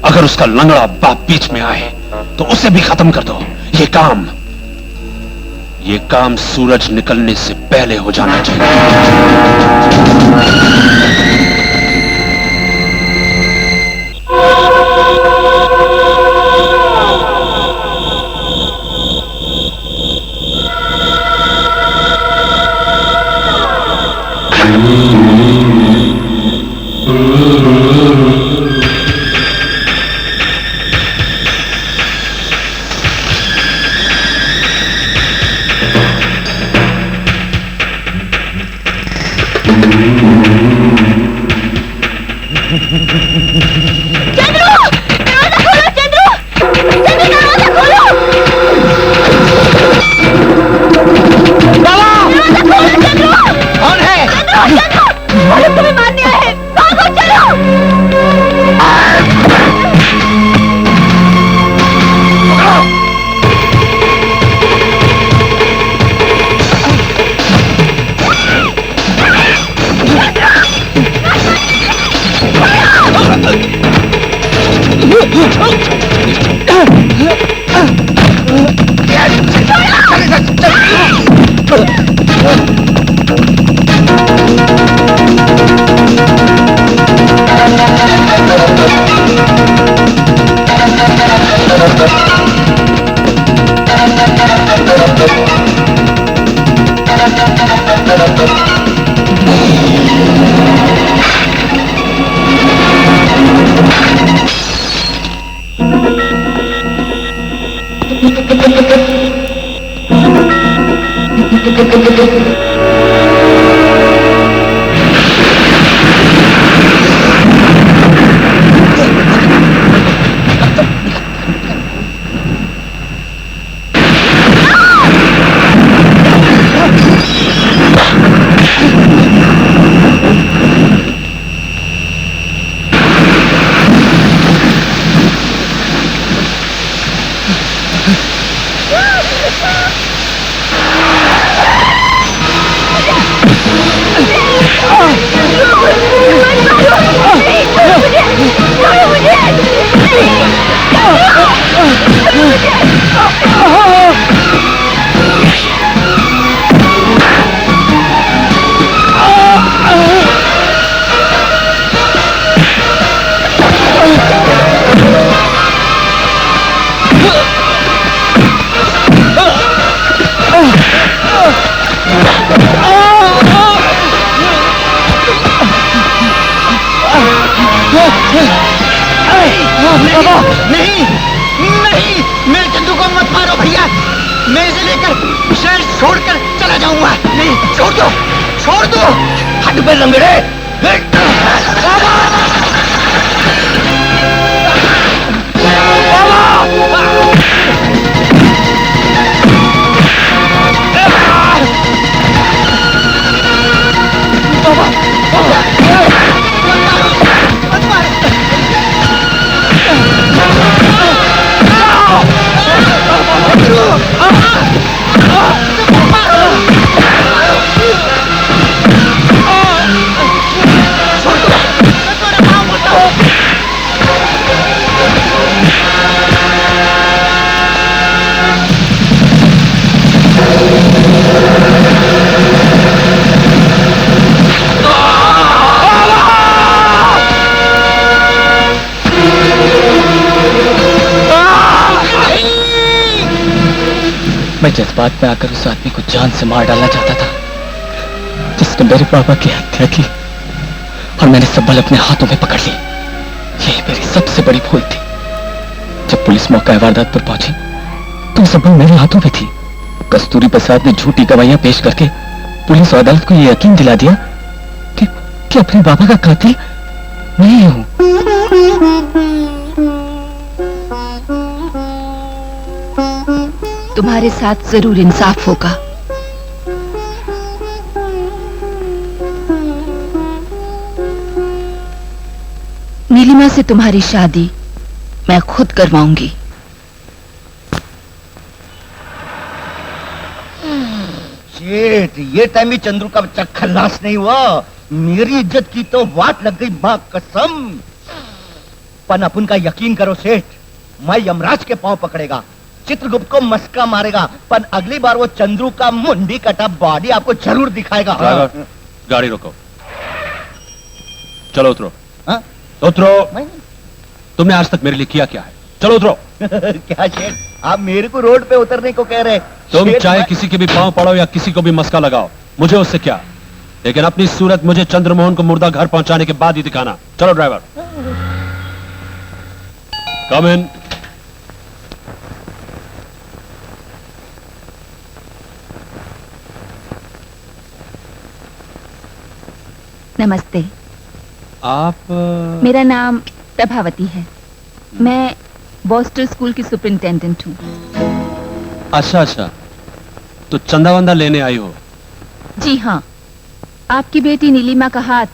अगर उसका लंगड़ा बाप बीच में आए तो उसे भी खत्म कर दो। ये काम सूरज निकलने से पहले हो जाना चाहिए। मैं जज्बात में आकर उस आदमी को जान से मार डालना चाहता था जिसने मेरे पापा की हत्या की, और मैंने सब बल अपने हाथों में पकड़ ली। यही मेरी सबसे बड़ी भूल थी। जब पुलिस मौका वारदात पर पहुंची तो सब बल मेरे हाथों में थी। कस्तूरी प्रसाद ने झूठी गवाहियां पेश करके पुलिस और अदालत को यह यकीन दिला दिया कि अपने बाबा का कातिल मैं हूं। तुम्हारे साथ जरूर इंसाफ होगा। नीलिमा से तुम्हारी शादी मैं खुद करवाऊंगी। शेठ, ये टाइम में चंद्रू का बच्चा खल्लास नहीं हुआ। मेरी इज्जत की तो वाट लग गई, मां कसम। पन अपन का यकीन करो सेठ, मैं यमराज के पांव पकड़ेगा, चित्रगुप्त को मस्का मारेगा, पर अगली बार वो चंद्रू का मुंडी कटा बॉडी आपको जरूर दिखाएगा। ड्राइवर, गाड़ी रोको। चलो उतरो। हाँ? उतरो। मैं- तुमने आज तक मेरे लिए किया क्या है? चलो उतरो। क्या शेठ, आप मेरे को रोड पे उतरने को कह रहे? तुम शेठ, चाहे मैं- किसी के भी पांव पड़ो या किसी को भी मस्का लगाओ, मुझे उससे क्या, लेकिन अपनी सूरत मुझे चंद्रमोहन को मुर्दा घर पहुंचाने के बाद ही दिखाना। चलो ड्राइवर। कम इन। नमस्ते, आप मेरा नाम प्रभावती है। मैं बॉस्टन स्कूल की सुपरिंटेंडेंट हूँ। अच्छा अच्छा, तो चंदा वंदा लेने आई हो? जी हाँ, आपकी बेटी नीलिमा का हाथ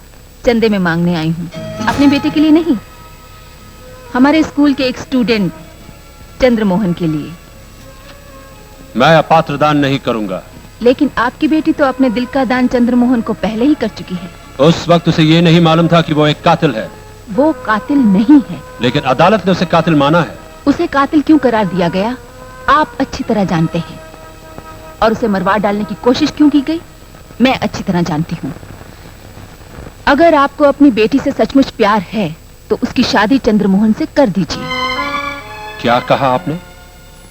चंदे में मांगने आई हूँ। अपने बेटे के लिए नहीं, हमारे स्कूल के एक स्टूडेंट चंद्रमोहन के लिए। मैं अपात्र दान नहीं करूंगा। लेकिन आपकी बेटी तो अपने दिल का दान चंद्रमोहन को पहले ही कर चुकी है। उस वक्त उसे यह नहीं मालूम था कि वो एक कातिल है, वो कातिल नहीं है। लेकिन अदालत ने उसे कातिल माना है। उसे कातिल क्यों करार दिया गया, आप अच्छी तरह जानते हैं। और उसे मरवा डालने की कोशिश क्यों की गई, मैं अच्छी तरह जानती हूँ। अगर आपको अपनी बेटी से सचमुच प्यार है तो उसकी शादी चंद्रमोहन से कर दीजिए। क्या कहा आपने?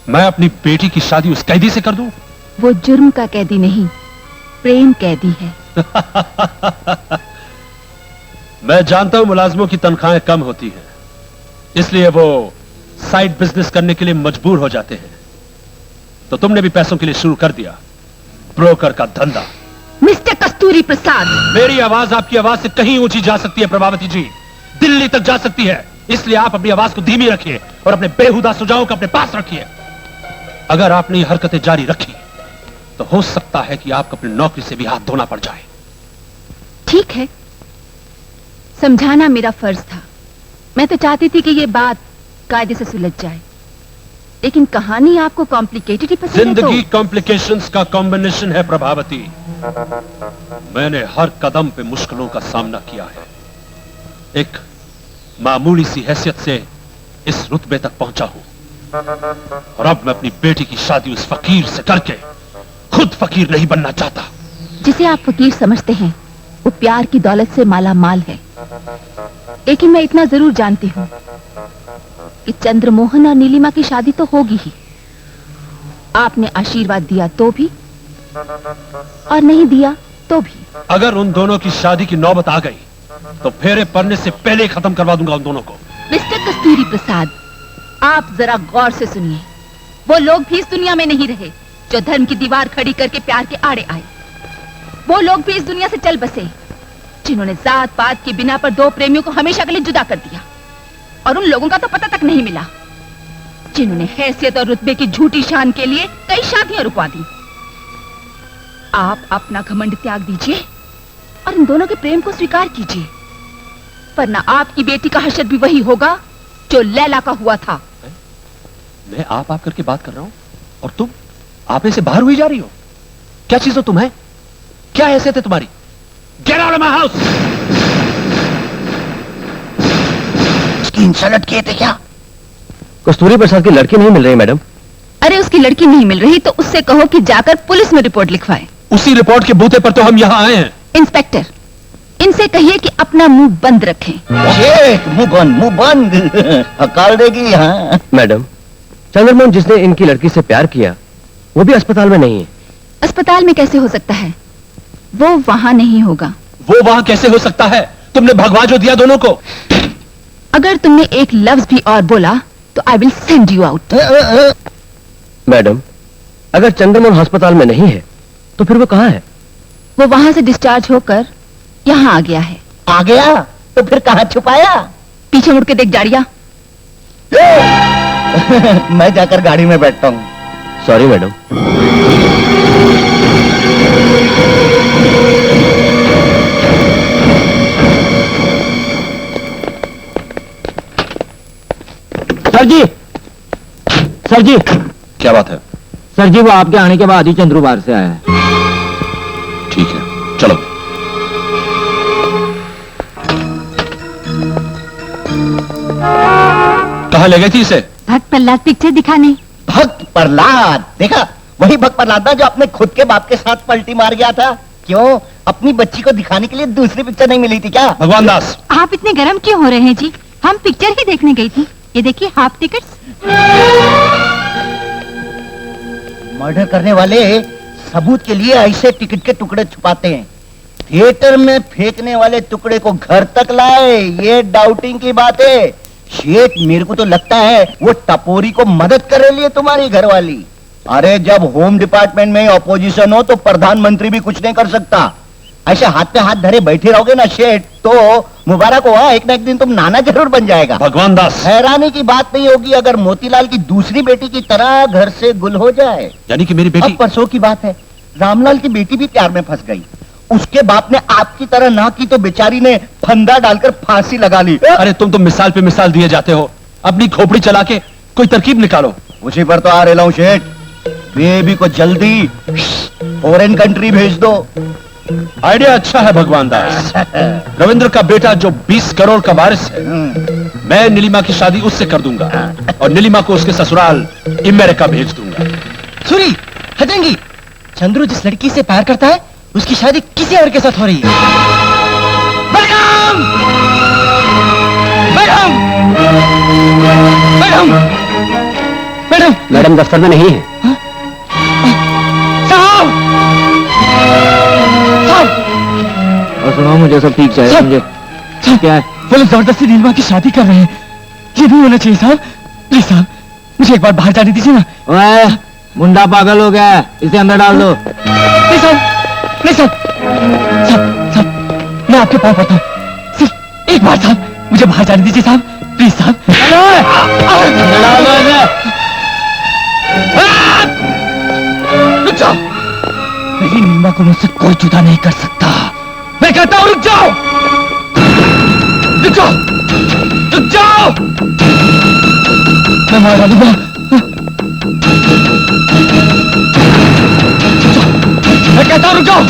मैं अपनी बेटी की शादी उस कैदी से कर दूं? वो जुर्म का कैदी नहीं, प्रेम कैदी है। मैं जानता हूं मुलाजमों की तनख्वाहें कम होती हैं, इसलिए वो साइड बिजनेस करने के लिए मजबूर हो जाते हैं। तो तुमने भी पैसों के लिए शुरू कर दिया ब्रोकर का धंधा। मिस्टर कस्तूरी प्रसाद, मेरी आवाज आपकी आवाज से कहीं ऊंची जा सकती है प्रभावती जी, दिल्ली तक जा सकती है। इसलिए आप अपनी आवाज को धीमी रखिए और अपने बेहुदा सुझावों को अपने पास रखिए। अगर आपने ये हरकतें जारी रखी तो हो सकता है कि आपको अपनी नौकरी से भी हाथ धोना पड़ जाए। ठीक है, समझाना मेरा फर्ज था। मैं तो चाहती थी कि ये बात कायदे से सुलझ जाए, लेकिन कहानी आपको कॉम्प्लिकेटेड ही पसंद है जिंदगी कॉम्प्लिकेशंस का कॉम्बिनेशन है प्रभावती। मैंने हर कदम पे मुश्किलों का सामना किया है। एक मामूली सी हैसियत से इस रुतबे तक पहुंचा हूं, और अब मैं अपनी बेटी की शादी उस फकीर से करके खुद फकीर नहीं बनना चाहता। जिसे आप फकीर समझते हैं वो प्यार की दौलत से माला माल है। लेकिन मैं इतना जरूर जानती हूँ कि चंद्रमोहन और नीलिमा की शादी तो होगी ही। आपने आशीर्वाद दिया तो भी और नहीं दिया तो भी। अगर उन दोनों की शादी की नौबत आ गई तो फेरे पड़ने से पहले ही खत्म करवा दूंगा उन दोनों को। मिस्टर कस्तूरी प्रसाद, आप जरा गौर से सुनिए। वो लोग भी इस दुनिया में नहीं रहे जो धर्म की दीवार खड़ी करके प्यार के आड़े आए। वो लोग भी इस दुनिया से चल बसे जिन्होंने जात पात के बिना पर दो प्रेमियों को हमेशा के लिए जुदा कर दिया। और उन लोगों का तो पता तक नहीं मिला जिन्होंने हैसियत और रुतबे की झूठी शान के लिए कई शादियां रुकवा दी। आप अपना घमंड त्याग दीजिए और इन दोनों के प्रेम को स्वीकार कीजिए, वरना आपकी बेटी का हशर भी वही होगा जो लैला का हुआ था। मैं आप करके बात कर रहा हूं और तुम आपे से बाहर हुई जा रही हो। क्या चीज हो तुम? है क्या हैसियत है तुम्हारी? Get out of my house. उसकी इंसल्ट किए थे क्या? कस्तूरी प्रसाद की लड़की नहीं मिल रही मैडम। अरे उसकी लड़की नहीं मिल रही तो उससे कहो कि जाकर पुलिस में रिपोर्ट लिखवाए। उसी रिपोर्ट के बूते पर तो हम यहां आए हैं। इंस्पेक्टर, इनसे कहिए कि अपना मुंह बंद रखें। शेठ, मुंह बंद हकाल देगी। हाँ मैडम, चंद्रमोहन जिसने इनकी लड़की से प्यार किया वो भी अस्पताल में नहीं है। अस्पताल में कैसे हो सकता है? वो वहां नहीं होगा। वो वहां कैसे हो सकता है? तुमने भगवा जो दिया दोनों को। अगर तुमने एक लफ्ज भी और बोला तो I will send you out. Madam, अगर चंद्रमोहन अस्पताल में नहीं है तो फिर वो कहाँ है? वो वहां से डिस्चार्ज होकर यहाँ आ गया है। आ गया तो फिर कहाँ छुपाया? पीछे मुड़ के देख जाड़िया। मैं जाकर गाड़ी में बैठता हूँ। Sorry madam. सर जी, सर जी, क्या बात है? सर जी, वो आपके आने के बाद ही चंद्रू बाहर से आया है। ठीक है, चलो। कहाँ ले गई थी इसे? भक्त प्रहलाद पिक्चर दिखाने। भक्त प्रहलाद? देखा, वही भक्त प्रहलाद था जो अपने खुद के बाप के साथ पलटी मार गया था। क्यों, अपनी बच्ची को दिखाने के लिए दूसरी पिक्चर नहीं मिली थी क्या? भगवान दास, आप इतने गर्म क्यों हो रहे हैं जी? हम पिक्चर ही देखने गई थी। ये देखिए हाफ टिकट्स। मर्डर करने वाले सबूत के लिए ऐसे टिकट के टुकड़े छुपाते हैं। थिएटर में फेंकने वाले टुकड़े को घर तक लाए, ये डाउटिंग की बात है। शेठ, मेरे को तो लगता है वो टपोरी को मदद कर रही है तुम्हारी घरवाली। अरे जब होम डिपार्टमेंट में ऑपोजिशन हो तो प्रधानमंत्री भी कुछ नहीं कर सकता। ऐसे हाथ पे हाथ धरे बैठे रहोगे ना शेठ, तो मुबारक हो, एक ना एक दिन तुम नाना जरूर बन जाएगा। भगवान दास, हैरानी की बात नहीं होगी अगर मोतीलाल की दूसरी बेटी की तरह घर से गुल हो जाए। यानी कि मेरी अब बेटी? परसों की बात है, रामलाल की बेटी भी प्यार में फंस गई। उसके बाप ने आपकी तरह ना की तो बेचारी ने फंदा डालकर फांसी लगा ली। अरे तुम तो मिसाल पे मिसाल दिए जाते हो। अपनी खोपड़ी चला के कोई तरकीब निकालो। उसी पर तो आ रहा हूँ शेठ। बेबी को जल्दी फॉरेन कंट्री भेज दो। आइडिया अच्छा है भगवान दास। रविंद्र का बेटा जो 20 करोड़ का वारिस है, मैं नीलिमा की शादी उससे कर दूंगा और नीलिमा को उसके ससुराल अमेरिका भेज दूंगा। सुरी, हटेंगी। चंद्रू जिस लड़की से प्यार करता है उसकी शादी किसी और के साथ हो रही है। Madam! Madam! Madam! Madam! Madam दफ्तर में नहीं है। साहब! साहब! और सुनो, मुझे सब ठीक चाहिए। साहब! मुझे साहब! क्या है? वो लोग जबरदस्ती नीलिमा की शादी कर रहे हैं। ये नहीं होना चाहिए साहब। प्लीज साहब, मुझे एक बार बाहर जाने दीजिए ना। ओए, मुंडा पागल हो गया है, इसे अंदर डाल दो। नहीं साहब, नहीं साहब। साहब, साहब, मैं आपके पाँव पड़ता हूँ। सिर्फ एक बार साहब, मुझे बाहर जाने दीजिए साहब। प्लीज साहब। डाल दो इसे। रुक जाओ। मेरी नीलिमा को मुझसे कोई जुदा नहीं कर सकता। मैं कहता हूँ रुक जाओ। रुक जाओ। रुक जाओ। मैं मार डालूंगा। मैं कहता हूँ रुक जाओ।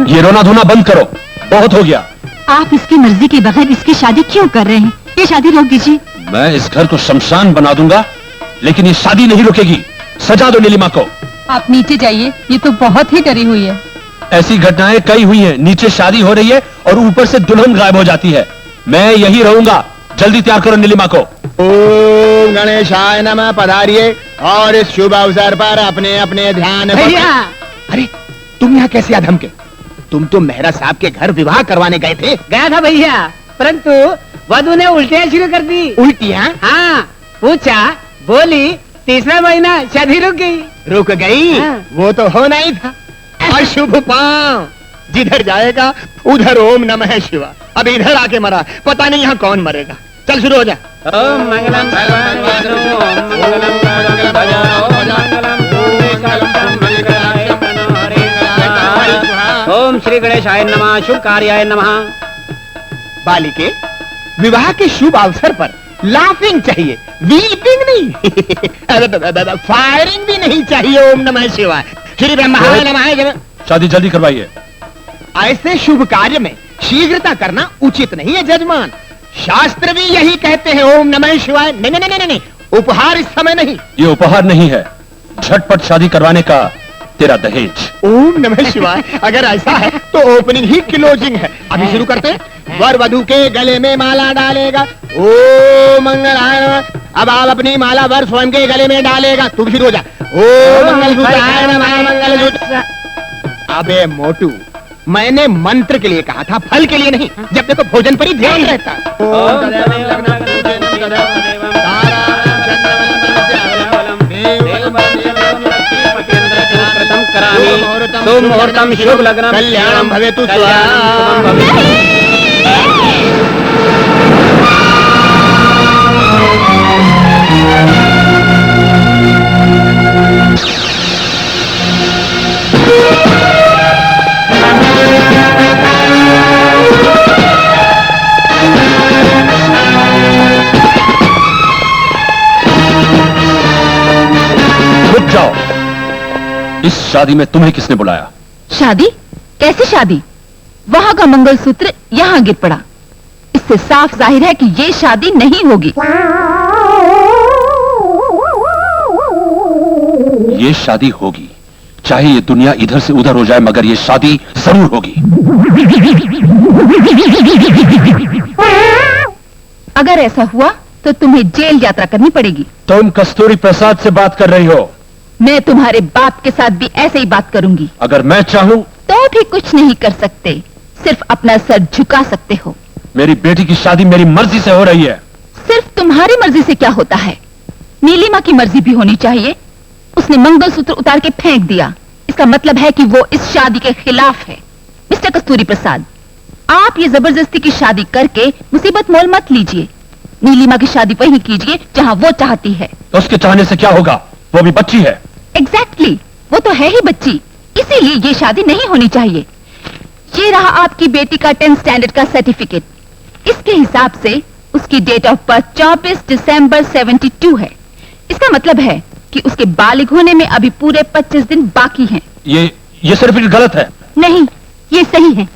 ये रोना धोना बंद करो, बहुत हो गया। आप इसकी मर्जी के बगैर इसकी शादी क्यों कर रहे हैं? ये शादी रोक दीजिए। मैं इस घर को शमशान बना दूंगा, लेकिन ये शादी नहीं रुकेगी। सजा दो नीलिमा को। आप नीचे जाइए, ये तो बहुत ही डरी हुई है। ऐसी घटनाएं कई हुई हैं। नीचे शादी हो रही है और ऊपर से दुल्हन गायब हो जाती है। मैं यही रहूंगा। जल्दी तैयार करो नीलिमा को। ओम गणेशाय नमः। पधारिए और इस शुभ अवसर पर अपने अपने ध्यान। भैया! अरे तुम यहाँ कैसे आधम के? तुम तो मेहरा साहब के घर विवाह करवाने गए थे। गया था भैया, परंतु वधू ने उल्टियाँ शुरू कर दी। उल्टियाँ? हाँ, पूछा, बोली, तीसरा महीना शादी रुक गई। रुक गई? हाँ। वो तो होना ही था। अशुभ पांव, जिधर जाएगा उधर ओम नमः शिवा। अब इधर आके मरा, पता नहीं यहाँ कौन मरेगा। चल शुरू हो जा। ओम मंगलम भगवान विष्णु, ओम मंगलम भगवान ओम श्री गणेशाय नमः। शुभ कार्याय नमः। बालिके, विवाह के शुभ अवसर पर लाफिंग चाहिए, वीपिंग नहीं। फायरिंग भी नहीं चाहिए। ओम नमः शिवाय। श्री ब्रह्माय नमः। शादी जल्दी करवाइए। ऐसे शुभ कार्य में शीघ्रता करना उचित नहीं है जजमान। शास्त्र भी यही कहते हैं। ओम नमः शिवाय। नहीं नहीं नहीं नहीं, उपहार इस समय नहीं। ये उपहार नहीं है, झटपट शादी करवाने का तेरा दहेज। ओम नमः शिवाय। अगर ऐसा है तो ओपनिंग ही क्लोजिंग है। अभी शुरू करते हैं। वर वधू के गले में माला डालेगा। ओम मंगलाय नमः। अब आप अपनी माला वर स्वयं के गले में डालेगा। तुम शुरू हो जा। ओम मंगलसूत्राय नमः। मंगलसूत्र। अबे मोटू, मैंने मंत्र के लिए कहा था, फल के लिए नहीं। जब देखो भोजन पर ही ध्यान रहता। मुहूर्तम शुभ लग्न कल्याणम भवेतु रुक जाओ। इस शादी में तुम्हें किसने बुलाया? शादी? कैसी शादी? वहां का मंगलसूत्र यहां गिर पड़ा। इससे साफ जाहिर है कि ये शादी नहीं होगी। ये शादी होगी, चाहे ये दुनिया इधर से उधर हो जाए, मगर ये शादी जरूर होगी। अगर ऐसा हुआ तो तुम्हें जेल यात्रा करनी पड़ेगी। तुम कस्तूरी प्रसाद से बात कर रही हो? मैं तुम्हारे बाप के साथ भी ऐसे ही बात करूंगी। अगर मैं चाहूं तो भी कुछ नहीं कर सकते, सिर्फ अपना सर झुका सकते हो। मेरी बेटी की शादी मेरी मर्जी से हो रही है। सिर्फ तुम्हारी मर्जी से क्या होता है? नीलिमा की मर्जी भी होनी चाहिए। उसने मंगलसूत्र उतार के फेंक दिया, इसका मतलब है कि वो इस शादी के खिलाफ है। मिस्टर कस्तूरी प्रसाद, आप ये जबरदस्ती की शादी करके मुसीबत मोल मत लीजिए। नीलिमा की शादी वहीं कीजिए जहां वो चाहती है। तो उसके चाहने से क्या होगा? वो भी बच्ची है। एग्जैक्टली, वो तो है ही बच्ची, इसीलिए ये शादी नहीं होनी चाहिए। ये रहा आपकी बेटी का 10th स्टैंडर्ड का सर्टिफिकेट। इसके हिसाब से उसकी डेट ऑफ बर्थ 24 दिसंबर 72 है। इसका मतलब है कि उसके बालिग होने में अभी पूरे 25 दिन बाकी हैं। ये सर्टिफिकेट गलत है। नहीं, ये सही है।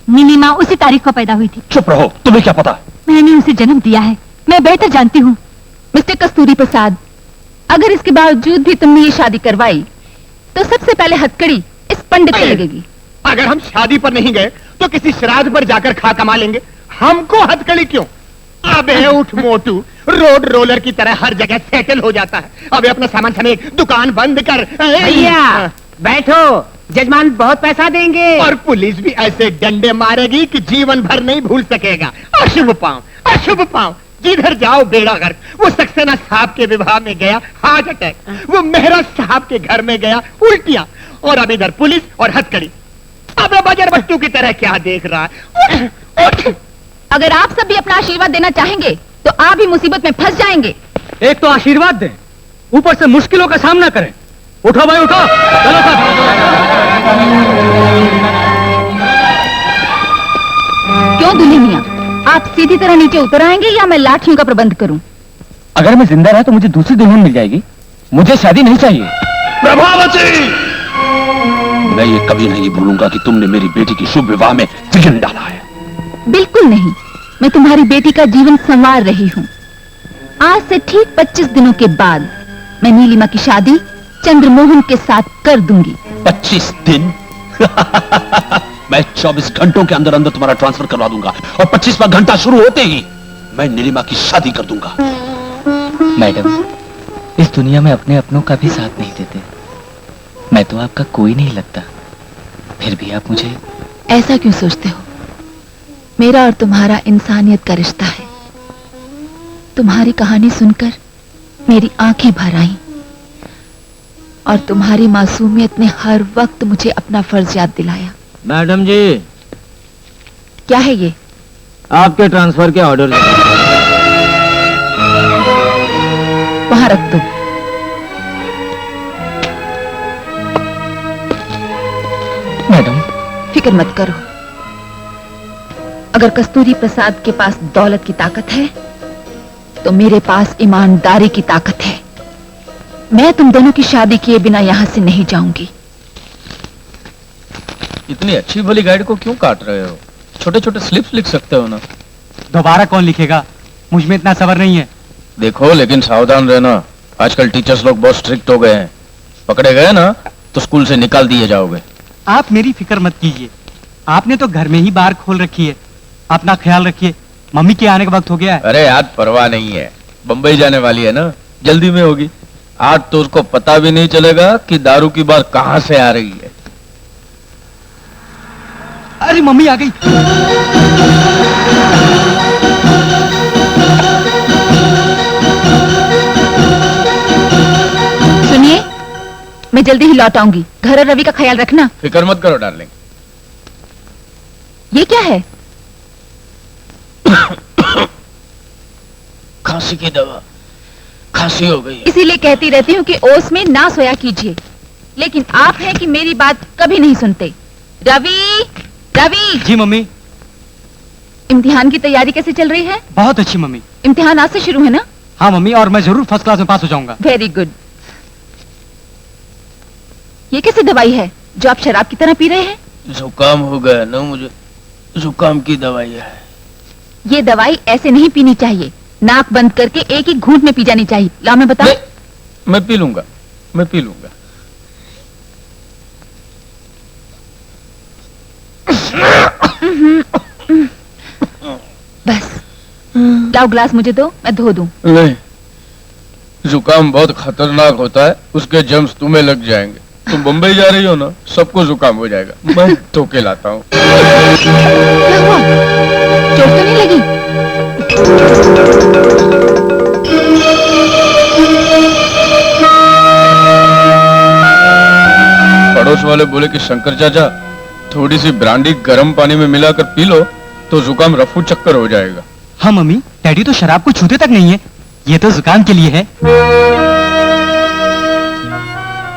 नीलिमा उसी तारीख को पैदा हुई थी। चुप रहो, तुम्हें क्या पता? मैंने उसे जन्म दिया है, मैं बेहतर जानती हूँ। मिस्टर कस्तूरी प्रसाद, अगर इसके बावजूद भी तुमने ये शादी करवाई तो सबसे पहले हथकड़ी इस पंडित से लगेगी। अगर हम शादी पर नहीं गए तो किसी श्राद्ध पर जाकर खा कमा लेंगे। हमको हथकड़ी क्यों? अबे उठ मोटू, रोड रोलर की तरह हर जगह सेटल हो जाता है। अबे अपना सामान समेत, दुकान बंद कर। भैया बैठो, जजमान बहुत पैसा देंगे। और पुलिस भी ऐसे डंडे मारेगी कि जीवन भर नहीं भूल सकेगा। अशुभ पांव, अशुभ पांव। जिधर जाओ बेड़ा गर्क। वो सक्सेना साहब के विवाह में गया हार्ट अटैक, वो मेहरा साहब के घर में गया उल्टियां, और अब इधर पुलिस और हथकड़ी। अब बजर बच्चों की तरह क्या देख रहा है? उठ, उठ। अगर आप सब भी अपना आशीर्वाद देना चाहेंगे तो आप भी मुसीबत में फंस जाएंगे। एक तो आशीर्वाद दें, ऊपर से मुश्किलों का सामना करें। उठो भाई उठो, चलो क्यों दूल्हे मियां, आप सीधी तरह नीचे उतर आएंगे या मैं लाठियों का प्रबंध करूं? अगर मैं जिंदा रहा तो मुझे दूसरी दुल्हन मिल जाएगी। मुझे शादी नहीं चाहिए। प्रभावती, मैं ये कभी नहीं भूलूंगा कि तुमने मेरी बेटी की शुभ विवाह में विघ्न डाला है। बिल्कुल नहीं, मैं तुम्हारी बेटी का जीवन संवार रही हूँ। आज से ठीक 25 दिनों के बाद मैं नीलिमा की शादी चंद्रमोहन के साथ कर दूंगी। 25 दिन? मैं 24 घंटों के अंदर अंदर तुम्हारा ट्रांसफर करवा दूंगा, और 25वां घंटा शुरू होते ही मैं नीलिमा की शादी कर दूंगा। मैडम, इस दुनिया में अपने अपनों का भी साथ नहीं देते। मैं तो आपका कोई नहीं लगता, फिर भी आप मुझे ऐसा क्यों सोचते हो? मेरा और तुम्हारा इंसानियत का रिश्ता है। तुम्हारी कहानी सुनकर मेरी आंखें भर आईं, और तुम्हारी मासूमियत ने हर वक्त मुझे अपना फर्ज याद दिलाया। मैडम जी, क्या है ये? आपके ट्रांसफर के ऑर्डर। वहां रख दो। मैडम, फिक्र मत करो। अगर कस्तूरी प्रसाद के पास दौलत की ताकत है तो मेरे पास ईमानदारी की ताकत है। मैं तुम दोनों की शादी किए बिना यहां से नहीं जाऊंगी। इतनी अच्छी भली गाइड को क्यों काट रहे हो? छोटे छोटे स्लिप्स लिख सकते हो ना। दोबारा कौन लिखेगा? मुझ में इतना सब्र नहीं है। देखो, लेकिन सावधान रहना, आजकल टीचर्स लोग बहुत स्ट्रिक्ट हो गए हैं। पकड़े गए ना तो स्कूल से निकाल दिए जाओगे। आप मेरी फिक्र मत कीजिए, आपने तो घर में ही बार खोल रखी है। अपना ख्याल रखिए, मम्मी के आने का वक्त हो गया है। अरे आज परवाह नहीं है, बंबई जाने वाली है ना, जल्दी में होगी। आज तो उसको पता भी नहीं चलेगा कि दारू की बात कहां से आ रही है। अरे मम्मी आ गई। सुनिए, मैं जल्दी ही लौट आऊंगी। घर और रवि का ख्याल रखना। फिक्र मत करो डार्लिंग। ये क्या है? खांसी की दवा, खांसी हो गई है। इसीलिए कहती रहती हूँ कि ओस में ना सोया कीजिए, लेकिन आप हैं कि मेरी बात कभी नहीं सुनते। रवि, रवि। जी मम्मी। इम्तिहान की तैयारी कैसे चल रही है? बहुत अच्छी मम्मी। इम्तिहान आज से शुरू है ना? हाँ मम्मी, और मैं जरूर फर्स्ट क्लास में पास हो जाऊंगा। Very good. ये कैसी दवाई है जो आप शराब की तरह पी रहे हैं? जुकाम हो गया ना मुझे, जुकाम की दवाई है। ये दवाई ऐसे नहीं पीनी चाहिए, नाक बंद करके एक ही घूंट में पी जानी चाहिए। ला मैं बताऊं? मैं पी लूंगा, मैं पी लूंगा। बस लाओ ग्लास मुझे दो, मैं धो दूं। नहीं, जुकाम बहुत खतरनाक होता है, उसके जर्म्स तुम्हें लग जाएंगे। तुम मुंबई जा रही हो ना, सबको जुकाम हो जाएगा। मैं धो के लाता हूँ। क्या हुआ? चोट तो नहीं लगी? पड़ोस वाले बोले कि शंकर चाचा थोड़ी सी ब्रांडी गर्म पानी में मिलाकर पी लो तो जुकाम रफू चक्कर हो जाएगा। हाँ मम्मी, डैडी तो शराब को छूते तक नहीं है, ये तो जुकाम के लिए है।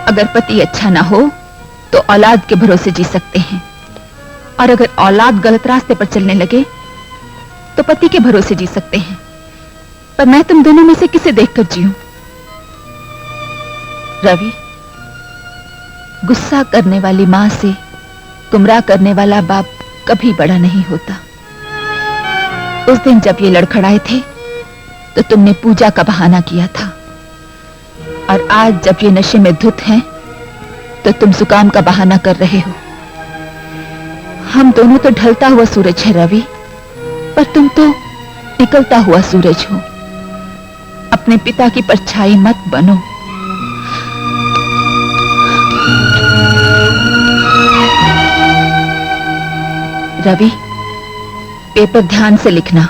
अगर पति अच्छा ना हो तो औलाद के भरोसे जी सकते हैं, और अगर औलाद गलत रास्ते पर चलने लगे तो पति के भरोसे जी सकते हैं। पर मैं तुम दोनों में से किसे देखकर जीऊं? रवि, गुस्सा करने वाली मां से गुमराह करने वाला बाप कभी बड़ा नहीं होता। उस दिन जब ये लड़खड़ाए थे तो तुमने पूजा का बहाना किया था, और आज जब ये नशे में धुत हैं तो तुम जुकाम का बहाना कर रहे हो। हम दोनों तो ढलता हुआ सूरज है रवि, पर तुम तो निकलता हुआ सूरज हो। अपने पिता की परछाई मत बनो। रवि, पेपर ध्यान से लिखना।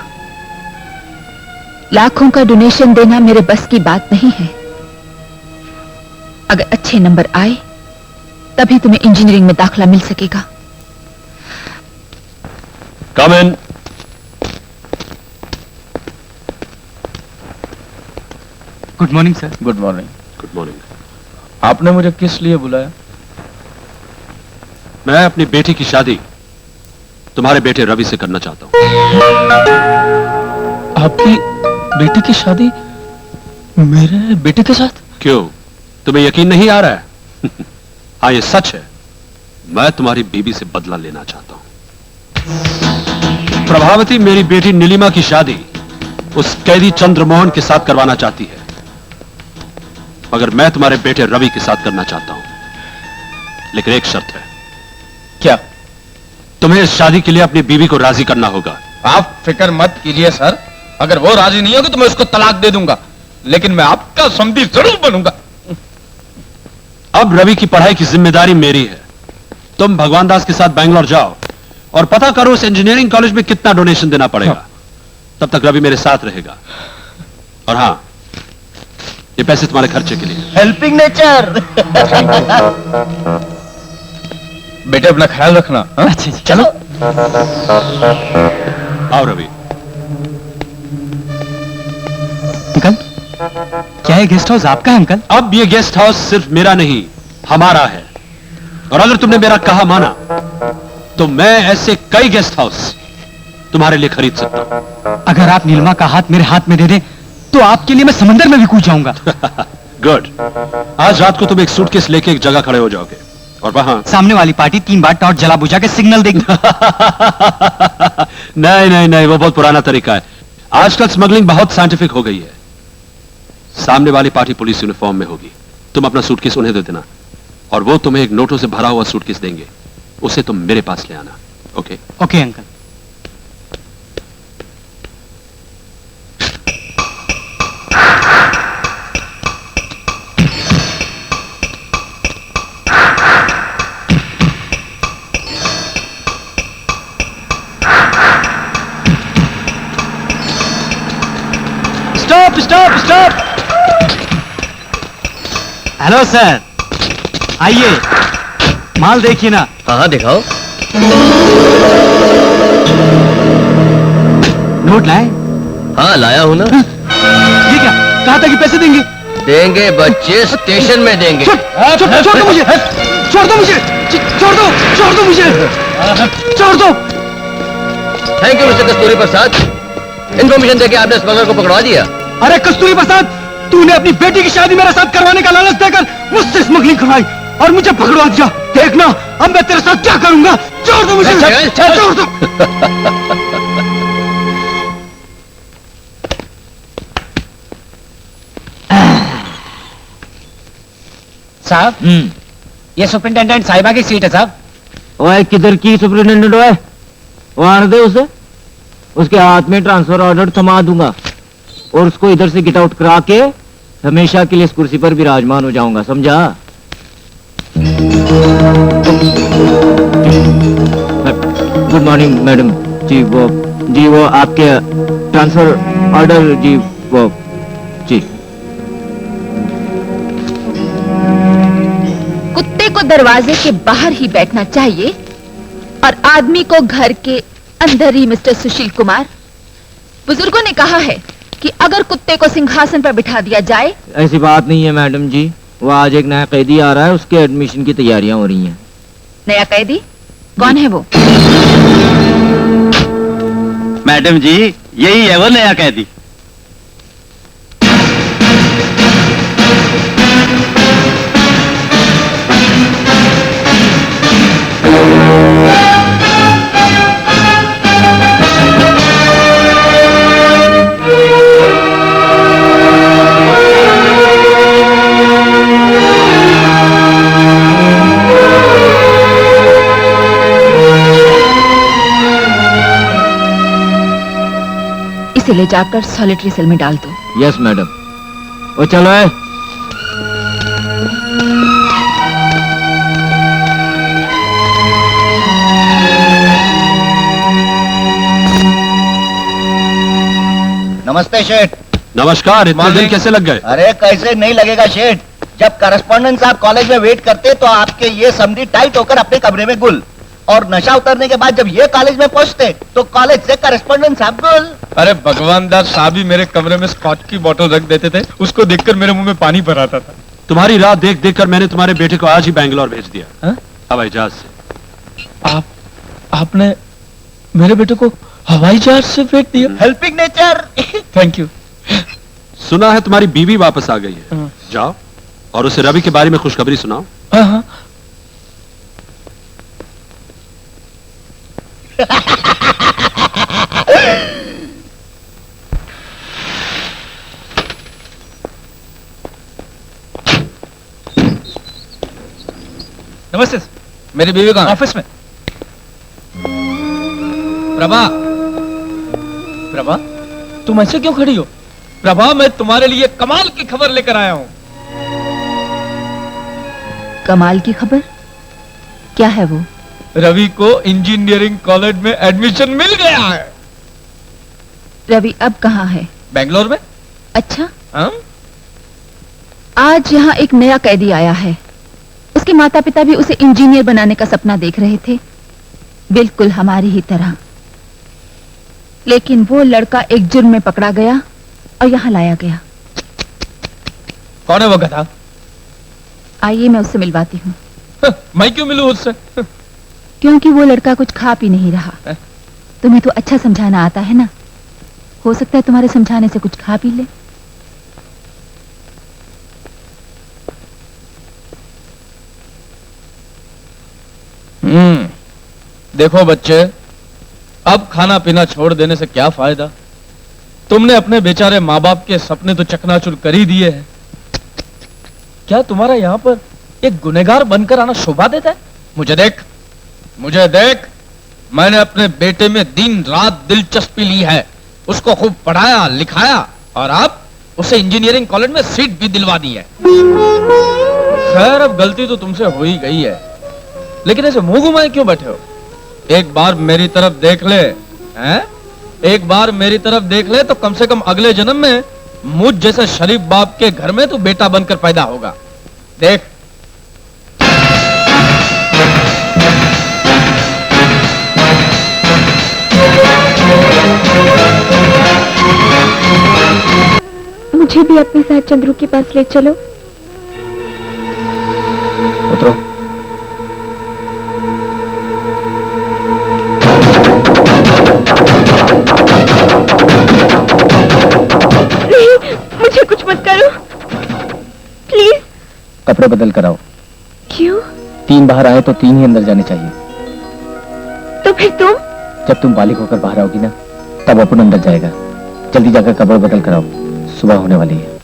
लाखों का डोनेशन देना मेरे बस की बात नहीं है। अगर अच्छे नंबर आए तभी तुम्हें इंजीनियरिंग में दाखिला मिल सकेगा। Come in. Good morning sir. Good morning. Good morning. आपने मुझे किस लिए बुलाया? मैं अपनी बेटी की शादी तुम्हारे बेटे रवि से करना चाहता हूं। आपकी बेटी की शादी मेरे बेटे के साथ? क्यों, तुम्हें यकीन नहीं आ रहा है? हाँ, ये सच है। मैं तुम्हारी बीबी से बदला लेना चाहता हूं। प्रभावती मेरी बेटी नीलिमा की शादी उस कैदी चंद्रमोहन के साथ करवाना चाहती है, मगर मैं तुम्हारे बेटे रवि के साथ करना चाहता हूं। लेकिन एक शर्त है। क्या? तुम्हें इस शादी के लिए अपनी बीवी को राजी करना होगा। आप फिक्र मत कीजिए सर, अगर वो राजी नहीं होगी तो मैं उसको तलाक दे दूंगा, लेकिन मैं आपका समधी जरूर बनूंगा। अब रवि की पढ़ाई की जिम्मेदारी मेरी है। तुम भगवान दास के साथ बैंगलोर जाओ और पता करो उस इंजीनियरिंग कॉलेज में कितना डोनेशन देना पड़ेगा। तब तक रवि मेरे साथ रहेगा। और हां, ये पैसे तुम्हारे खर्चे के लिए। Helping nature. बेटे अपना ख्याल रखना। अच्छा जी, चलो। आओ रवि। अंकल, क्या ये गेस्ट हाउस आपका है अंकल? अब ये गेस्ट हाउस सिर्फ मेरा नहीं, हमारा है। और अगर तुमने मेरा कहा माना तो मैं ऐसे कई गेस्ट हाउस तुम्हारे लिए खरीद सकता हूं। अगर आप नीलिमा का हाथ मेरे हाथ में दे दें तो आपके लिए मैं समंदर में भी कूद जाऊंगा। गुड। आज रात को तुम एक सूटकेस लेके एक जगह खड़े हो जाओगे और वहां सामने वाली पार्टी 3 बार टॉर्च जला बुझा के सिग्नल देगी। नहीं नहीं नहीं, वो बहुत पुराना तरीका है। आजकल स्मगलिंग बहुत साइंटिफिक हो गई है। सामने वाली पार्टी पुलिस यूनिफॉर्म में होगी। तुम अपना सूटकेस उन्हें दे देना और वो तुम्हें एक नोटों से भरा हुआ सूटकेस देंगे। उसे तुम मेरे पास ले आना। Okay? Okay uncle. Stop stop stop. Hello sir, आइए, माल देखिए ना। हाँ हाँ दिखाओ। नोट लाए? हाँ लाया हूँ ना। ये क्या, कहा था कि पैसे देंगे? देंगे बच्चे, स्टेशन में देंगे। छोड़ दो मुझे, छोड़ दो मुझे, छोड़ दो, छोड़ दो मुझे, छोड़ दो। Thank you mister Kasturi Prasad, information देके आपने स्मगलर को पकड़वा दिया। अरे कस्तूरी प्रसाद, तूने अपनी बेटी की शादी मेरे साथ करवाने का लालच देकर मुझसे स्मगलिंग करवाई और मुझे पकड़वा दिया। देखना अब मैं तेरे साथ क्या करूंगा। छोड़ दो मुझे, छोड़ दो। साहब, ये सुपरिंटेंडेंट साहिबा की सीट है साहब। ओए किधर की सुपरिटेंडेंट है? वो आने दे उसे, उसके हाथ में ट्रांसफर ऑर्डर थमा दूंगा और उसको इधर से गेट आउट करा के हमेशा के लिए इस कुर्सी पर विराजमान हो जाऊंगा, समझा? गुड मॉर्निंग मैडम जी, वो आपके ट्रांसफर ऑर्डर जी, वो जी। कुत्ते को दरवाजे के बाहर ही बैठना चाहिए और आदमी को घर के अंदर ही। मिस्टर सुशील कुमार, बुजुर्गों ने कहा है कि अगर कुत्ते को सिंहासन पर बिठा दिया जाए। ऐसी बात नहीं है मैडम जी, वो आज एक नया कैदी आ रहा है, उसके एडमिशन की तैयारियां हो रही हैं। नया कैदी? कौन है वो? मैडम जी यही है वो नया कैदी। इसे ले जाकर सॉलिटरी सेल में डाल दो। Yes madam. वो चलो है। नमस्ते शेठ। नमस्कार, इतने दिन कैसे लग गए? अरे कैसे नहीं लगेगा शेठ, जब करस्पॉन्डेंट साहब कॉलेज में वेट करते तो आपके ये समधी टाइट होकर अपने कमरे में गुल, और नशा उतरने के बाद जब ये कॉलेज में पहुंचते तो कॉलेज से करस्पॉन्डेंट साहब गुल। अरे भगवान दास साहब ही मेरे कमरे में स्कॉच की बोतल रख देते थे, उसको देखकर मेरे मुंह में पानी भर आता था। तुम्हारी राह देख देख कर मैंने तुम्हारे बेटे को आज ही बैंगलोर भेज दिया। हवाई जहाज से। आपने मेरे बेटे को हवाई जहाज से फेंक दिया? Helping nature. Thank you. सुना है तुम्हारी बीवी वापस आ गई है। जाओ और उसे रवि के बारे में खुशखबरी सुनाओ। हाँ। नमस्ते। मेरी बीवी कहाँ? ऑफिस में। प्रभा, प्रभा, तुम ऐसे क्यों खड़ी हो? प्रभा मैं तुम्हारे लिए कमाल की खबर लेकर आया हूँ। कमाल की खबर? क्या है वो? रवि को इंजीनियरिंग कॉलेज में एडमिशन मिल गया है। रवि अब कहाँ है? बेंगलोर में। अच्छा। हाँ? आज यहाँ एक नया कैदी आया है। उसके माता पिता भी उसे इंजीनियर बनाने का सपना देख रहे थे, बिल्कुल हमारी ही तरह। लेकिन वो लड़का एक जुर्म में पकड़ा गया और यहाँ लाया गया। कौन है वो गधा? आइए मैं उससे मिलवाती हूँ। मैं क्यों मिलूं उससे? क्योंकि वो लड़का कुछ खा पी नहीं रहा। तुम्हें तो अच्छा समझाना आता है ना, हो सकता है तुम्हारे समझाने से कुछ खा पी ले। देखो बच्चे, अब खाना पीना छोड़ देने से क्या फायदा? तुमने अपने बेचारे माँ बाप के सपने तो चकनाचूर कर ही दिए हैं। क्या तुम्हारा यहाँ पर एक गुनहगार बनकर आना शोभा देता है? मुझे देख, मैंने अपने बेटे में दिन रात दिलचस्पी ली है, उसको खूब पढ़ाया लिखाया और अब उसे इंजीनियरिंग कॉलेज में सीट भी दिलवा दी है। खैर अब गलती तो तुमसे हो ही गई है, लेकिन ऐसे मुंह घुमाए क्यों बैठे हो? एक बार मेरी तरफ देख ले, हैं? एक बार मेरी तरफ देख ले तो कम से कम अगले जन्म में मुझ जैसे शरीफ बाप के घर में तो बेटा बनकर पैदा होगा। देख, मुझे भी अपने साथ चंद्रू के पास ले चलो। उतरो। नहीं, मुझे कुछ मत करो प्लीज। कपड़े बदल कर आओ। क्यों? 3 बाहर आए तो 3 ही अंदर जाने चाहिए। तो फिर तुम? जब तुम बालिग होकर बाहर आओगी ना, तब अपन अंदर जाएगा। जल्दी जाकर कपड़े बदल कर आओ, सुबह होने वाली है।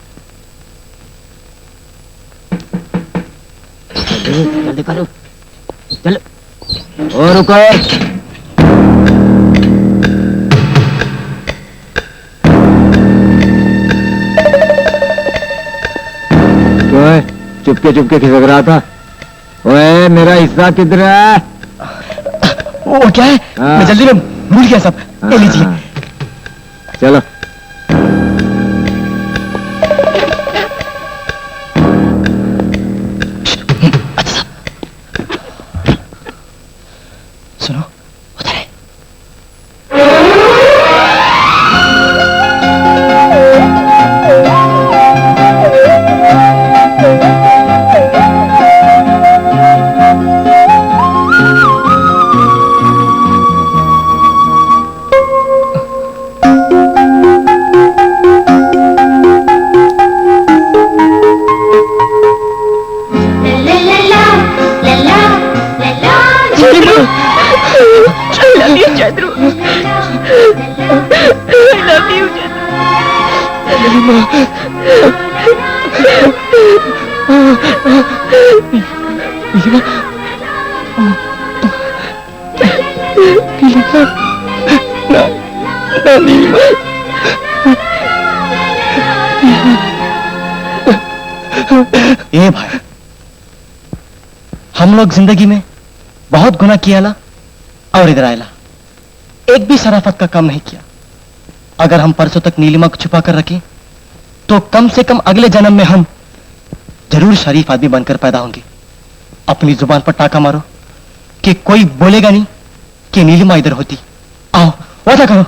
जल्दी करो, चलो। और रुको। क्यों है? चुपके चुपके खिसक रहा था? ओए, मेरा हिस्सा किधर है? वो क्या है? मैं जल्दी में भूल गया सब। ले लीजिए। चलो। सुनो, उधर है। ए भाई, हम लोग जिंदगी में बहुत गुनाह किया ला और इधर आयला, एक भी शराफत का काम नहीं किया। अगर हम परसों तक नीलिमा को छुपा कर रखें तो कम से कम अगले जन्म में हम जरूर शरीफ आदमी बनकर पैदा होंगे। अपनी जुबान पर टाका मारो कि कोई बोलेगा नहीं कि नीलिमा इधर होती। आओ वादा करो।